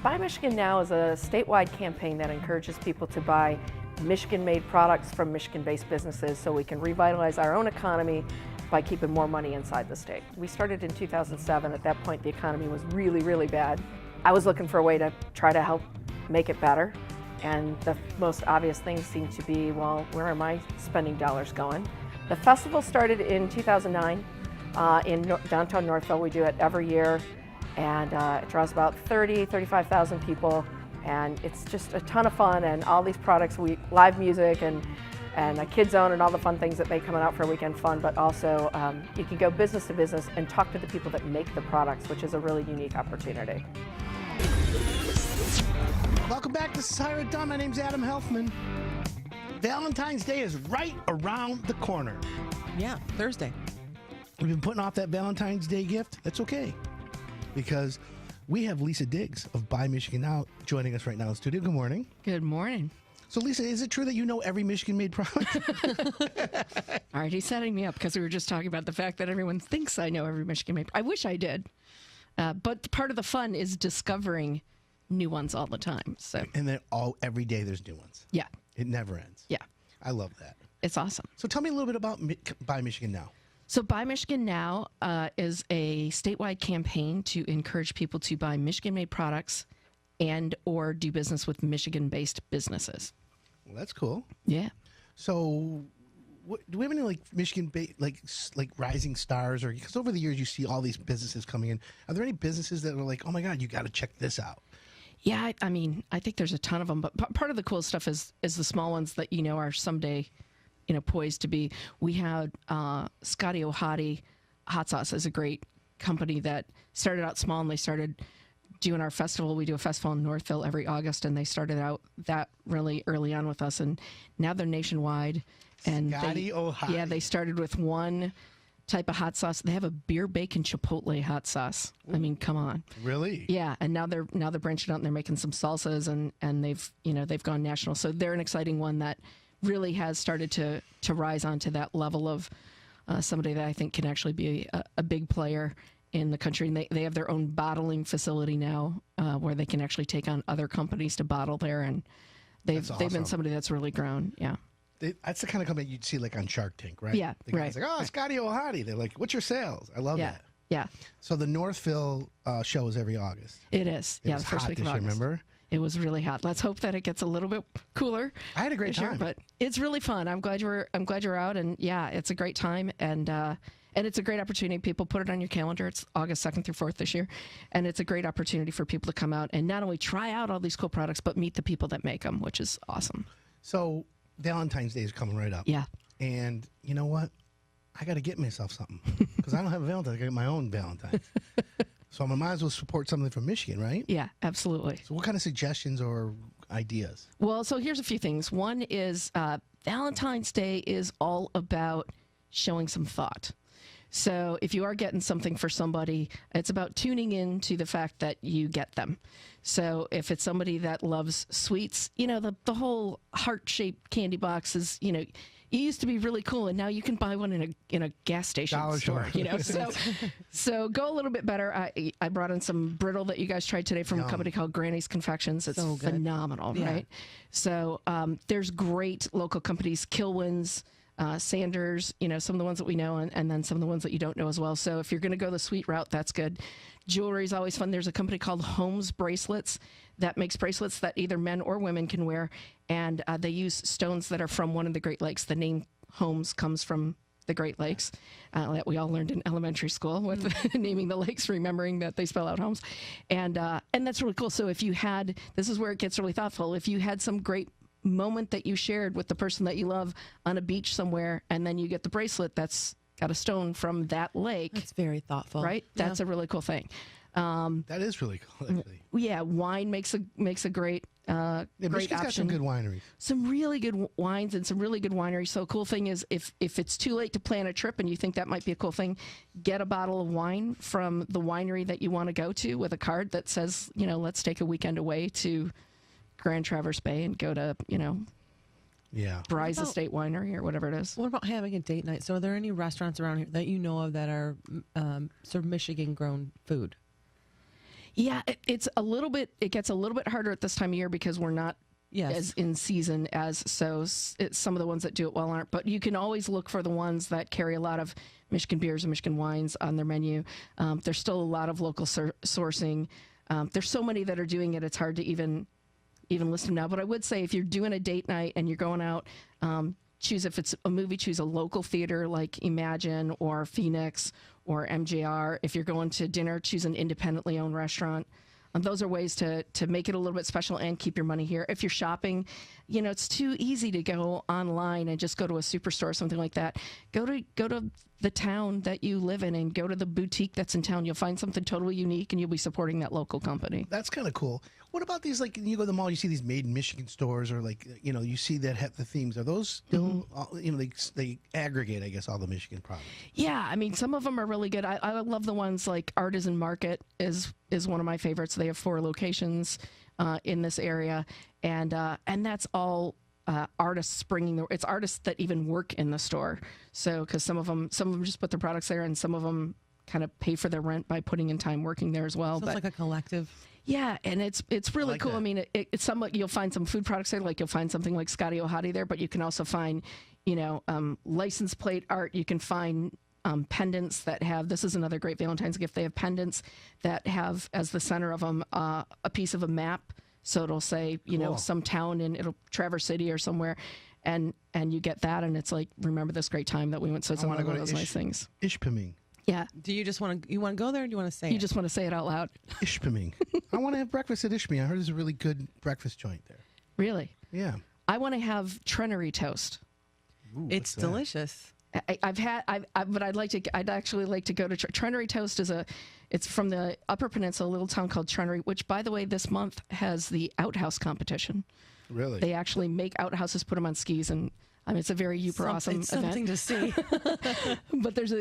Buy Michigan Now is a statewide campaign that encourages people to buy Michigan-made products from Michigan-based businesses so we can revitalize our own economy by keeping more money inside the state. We started in 2007. At that point, the economy was really, really bad. I was looking for a way to try to help make it better. And the most obvious things seemed to be, well, where are my spending dollars going? The festival started in 2009 in downtown Northville. We do it every year, and it draws about 35,000 people, and it's just a ton of fun, and all these products, live music and a kid zone and all the fun things that make coming out for weekend fun, but also you can go business to business and talk to the people that make the products, which is a really unique opportunity. Welcome back to Siren Dawn. My name's Adam Helfman. Valentine's Day is right around the corner. Yeah, Thursday. We've been putting off that Valentine's Day gift. That's okay, because we have Lisa Diggs of Buy Michigan Now joining us right now in the studio. Good morning. Good morning. So, Lisa, is it true that you know every Michigan-made product? All right, he's setting me up because we were just talking about the fact that everyone thinks I know every Michigan-made. I wish I did, but part of the fun is discovering new ones all the time. So, And then every day there's new ones. yeah, It never ends. yeah, I love that. it's awesome. So tell me a little bit about Buy Michigan Now. So Buy Michigan Now is a statewide campaign to encourage people to buy Michigan-made products and or do business with Michigan-based businesses. Well, that's cool. Yeah. So do we have any Michigan like rising stars, or because over the years you see all these businesses coming in? Are there any businesses that are like, oh my God, you got to check this out? Yeah, I mean, I think there's a ton of them, but part of the cool stuff is the small ones that, are someday, poised to be. We had Scotty O'Hotty Hot Sauce is a great company that started out small, and they started doing our festival. We do a festival in Northville every August, and they started out that really early on with us, and now they're nationwide. And Scotty O'Hotty. Yeah, they started with one type of hot sauce. They have a beer bacon chipotle hot sauce. I mean, come on. Really? Yeah, and now they're branching out and they're making some salsas, and they've gone national. So they're an exciting one that really has started to rise onto that level of somebody that I think can actually be a big player in the country. And they have their own bottling facility now where they can actually take on other companies to bottle there, and they've been somebody that's really grown. Yeah. That's the kind of company you'd see on Shark Tank, right? Yeah, the guy's right. like, oh, Scotty O'Hotty. They're like, what's your sales? I love that. Yeah. So the Northville show is every August. It is. It yeah, was the first hot week this of year, August. remember? It was really hot. Let's hope that it gets a little bit cooler. I had a great this year, time. but it's really fun. I'm glad you're out, and yeah, it's a great time, and it's a great opportunity. People put it on your calendar. It's August 2nd through 4th this year, and it's a great opportunity for people to come out and not only try out all these cool products, but meet the people that make them, which is awesome. So Valentine's Day is coming right up. Yeah. And you know what? I got to get myself something because I don't have a Valentine. I got to get my own Valentine. So I might as well support something from Michigan, right? Yeah, absolutely. So what kind of suggestions or ideas? Well, so here's a few things. One is Valentine's Day is all about showing some thought. So if you are getting something for somebody, it's about tuning in to the fact that you get them. So if it's somebody that loves sweets, the whole heart-shaped candy box is, it used to be really cool, and now you can buy one in a gas station Dollar store. store. So go a little bit better. I brought in some brittle that you guys tried today from a company called Granny's Confections. It's So good. phenomenal, Yeah. right? So there's great local companies, Kilwins, Sanders, some of the ones that we know, and then some of the ones that you don't know as well. So if you're going to go the sweet route, that's good. Jewelry is always fun. There's a company called Holmes Bracelets that makes bracelets that either men or women can wear, and they use stones that are from one of the Great Lakes. The name Holmes comes from the Great Lakes that we all learned in elementary school with naming the lakes, remembering that they spell out Holmes, and that's really cool. So if you had, this is where it gets really thoughtful. If you had some great moment that you shared with the person that you love on a beach somewhere, and then you get the bracelet that's got a stone from that lake. That's very thoughtful. Right? Yeah. That's a really cool thing. That is really cool, actually. Yeah, wine makes a great Yeah, great Michigan's option. got some good wineries. Some really good wines and some really good wineries. So cool thing is if it's too late to plan a trip and you think that might be a cool thing, get a bottle of wine from the winery that you want to go to with a card that says, let's take a weekend away to Grand Traverse Bay and go to, Yeah. Bryce Estate Winery or whatever it is. What about having a date night? So are there any restaurants around here that you know of that are sort of Michigan-grown food? Yeah, it's a little bit. It gets a little bit harder at this time of year because we're not Yes. as in season as it's some of the ones that do it well aren't. But you can always look for the ones that carry a lot of Michigan beers and Michigan wines on their menu. There's still a lot of local sourcing. There's so many that are doing it. It's hard to even list them now. But I would say if you're doing a date night and you're going out, choose, if it's a movie, choose a local theater like Imagine or Phoenix or MJR. If you're going to dinner, choose an independently owned restaurant. Those are ways to make it a little bit special and keep your money here. If you're shopping, it's too easy to go online and just go to a superstore or something like that. Go to the town that you live in and go to the boutique that's in town. You'll find something totally unique and you'll be supporting that local company. That's kind of cool. What about these, like, you go to the mall, you see these made in Michigan stores, or like, you see that have the themes. Are those still, they aggregate, I guess, all the Michigan products? Yeah, I mean, some of them are really good. I love the ones like Artisan Market is one of my favorites. They have 4 locations in this area, and that's all artists bringing it's artists that even work in the store. So because some of them just put their products there, and some of them kind of pay for their rent by putting in time working there as well. So it's like a collective. Yeah, and it's really like cool. that. I mean, it's somewhat, you'll find some food products there, like you'll find something like Scotty O'Hotty there, but you can also find, license plate art. You can find pendants that have, this is another great Valentine's gift. They have pendants that have as the center of them a piece of a map. So it'll say, Cool. some town in Traverse City or somewhere, and you get that, and it's like, remember this great time that we went. So it's I one wanna of go to those nice things. Ishpeming. Yeah, Do you just want to go there, or do you want to say you it? just want to say it out loud. Ishpeming. I want to have breakfast at Ishpeming. I heard there's a really good breakfast joint there. Really, Yeah. I want to have Trenor E Toast. Ooh, It's what's that? delicious. But I'd actually like to go to Trenor E Toast. It's from the Upper Peninsula, a little town called Trenor, which, by the way, this month has the outhouse competition. Really? They actually make outhouses, put them on skis, and it's a very awesome It's something event. to see. But there's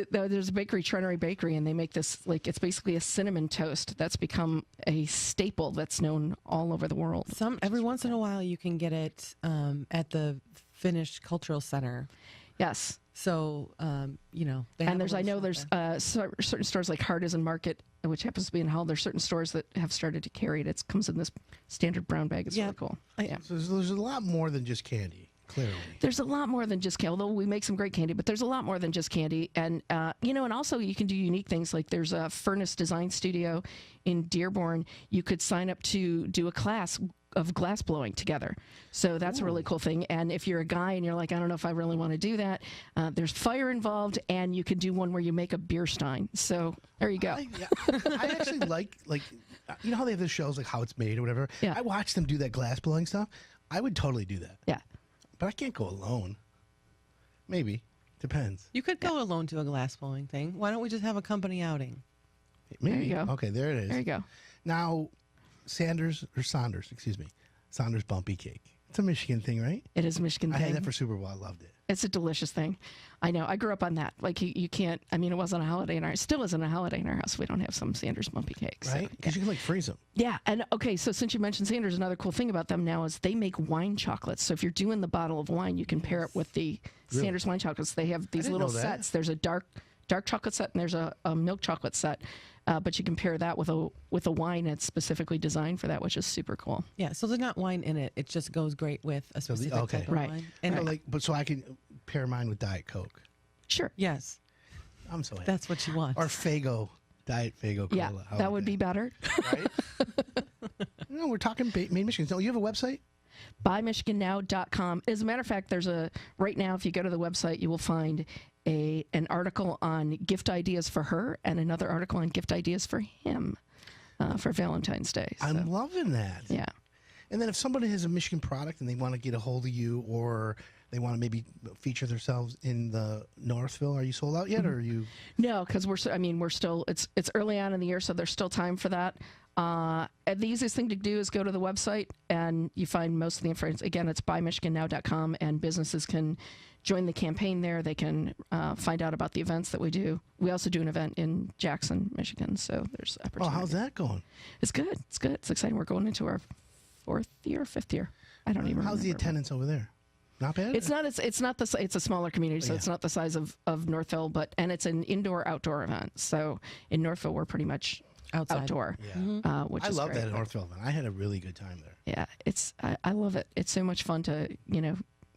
a bakery, Trenor E Bakery, and they make this, like, it's basically a cinnamon toast that's become a staple that's known all over the world. Every once in a while, you can get it at the Finnish Cultural Center. Yes. So, they have And a little there's stuff there. certain stores like Artisan Market, which happens to be in Hull. There's certain stores that have started to carry it. It comes in this standard brown bag. It's really cool. Yeah. So there's a lot more than just candy, clearly. There's a lot more than just candy, although we make some great candy, but there's a lot more than just candy. And, and also you can do unique things. Like there's a Furnace Design Studio in Dearborn. You could sign up to do a class of glass blowing together. So that's a really cool thing. And if you're a guy and you're like, I don't know if I really want to do that, there's fire involved, and you can do one where you make a beer stein. So there you go. I actually like how they have the shows like How It's Made or whatever. Yeah. I watch them do that glass blowing stuff. I would totally do that. Yeah. But I can't go alone. Maybe. Depends. You could go alone to a glass blowing thing. Why don't we just have a company outing? Maybe. you go. Okay, there it is. There you go. Now, Saunders Bumpy Cake. It's a Michigan thing, right? It is a Michigan I thing. had that for Super Bowl. I loved it. It's a delicious thing. I know. I grew up on that. Like you can't. I mean, it wasn't a holiday in our. It still isn't a holiday in our house. We don't have some Sanders Bumpy cakes. so, Right? Because you can like freeze them. yeah. And okay. So since you mentioned Sanders, another cool thing about them now is they make wine chocolates. So if you're doing the bottle of wine, you can pair it with the Really? Sanders wine chocolates. They have these didn't little know that. sets. There's a dark chocolate set and there's a milk chocolate set. But you can pair that with a wine that's specifically designed for that, which is super cool. Yeah, so there's not wine in it. It just goes great with a specific okay. type of Right. wine. And And so I can pair mine with Diet Coke. Sure. yes, I'm so happy. that's what you want. Or Fago, Diet Fago Cola. Yeah, How that about would be better. right? No, we're talking Maine, Michigan. So you have a website? BuyMichiganNow.com. As a matter of fact, right now, if you go to the website, you will find an article on gift ideas for her and another article on gift ideas for him for Valentine's Day. So, I'm loving that. yeah. And then if somebody has a Michigan product and they want to get a hold of you, or they want to maybe feature themselves in the Northville, are you sold out yet, or are you? No, because we're still, it's early on in the year, so there's still time for that. And the easiest thing to do is go to the website and you find most of the information. Again, it's buymichigannow.com, and businesses can join the campaign there. They can find out about the events that we do. We also do an event in Jackson, Michigan, so there's Oh, opportunity. how's that going? It's good. It's good. It's exciting. We're going into our fifth year. I don't even remember. How's the attendance over there? Not bad. It's a smaller community, so it's not the size of Northville, and it's an indoor-outdoor event. So in Northville, we're pretty much Outside. outdoor, Yeah. which I is love great. that at North Velvet. I had a really good time there. Yeah, I love it. It's so much fun to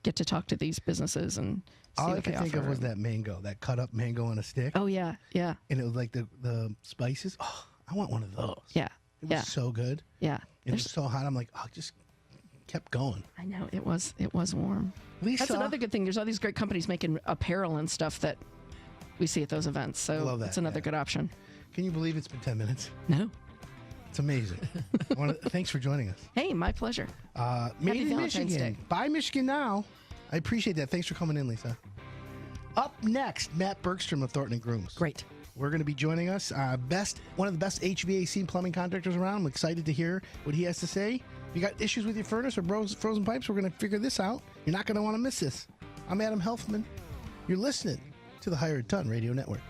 get to talk to these businesses and see All I what they could think of offer. was that mango, that cut up mango on a stick. Oh yeah, yeah, And it was like the spices. Oh, I want one of those. yeah, It was yeah, so good. yeah. It was so hot. I'm like, oh, just kept going. I know it was warm. Lisa. That's another good thing. There's all these great companies making apparel and stuff that we see at those events. So Love that, it's another yeah. good option. Can you believe it's been 10 minutes? No. It's amazing. Thanks for joining us. Hey, my pleasure. Made in Valentine's Michigan. Day. Buy Michigan now. I appreciate that. Thanks for coming in, Lisa. Up next, Matt Bergstrom of Thornton & Grooms. Great. We're going to be joining us. One of the best HVAC and plumbing contractors around. I'm excited to hear what he has to say. If you got issues with your furnace or frozen pipes, we're going to figure this out. You're not going to want to miss this. I'm Adam Helfman. You're listening to the Higher Ton Radio Network.